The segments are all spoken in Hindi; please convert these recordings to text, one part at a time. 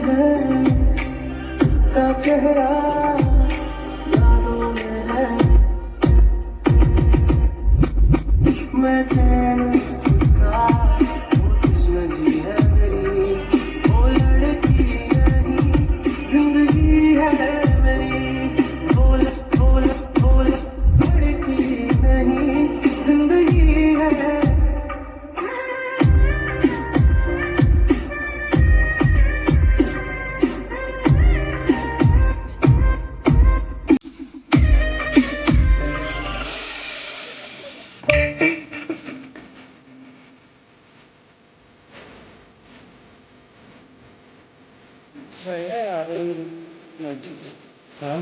है उसका चेहरा, यादों में है मैं चैन उसका, वो दुश्मनी है मेरी, वो लड़की नहीं जिंदगी है मेरी, बोल बोल बोल लड़की नहीं जिंदगी है। Saya harus ngaji. Hah?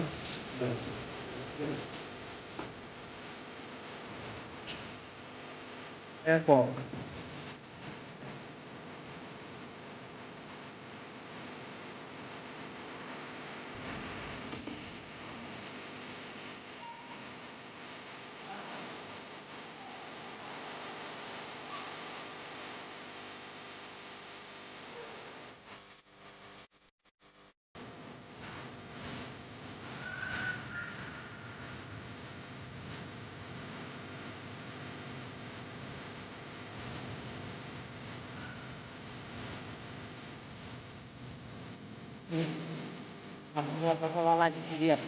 Kok. Apa-apa lagi dia.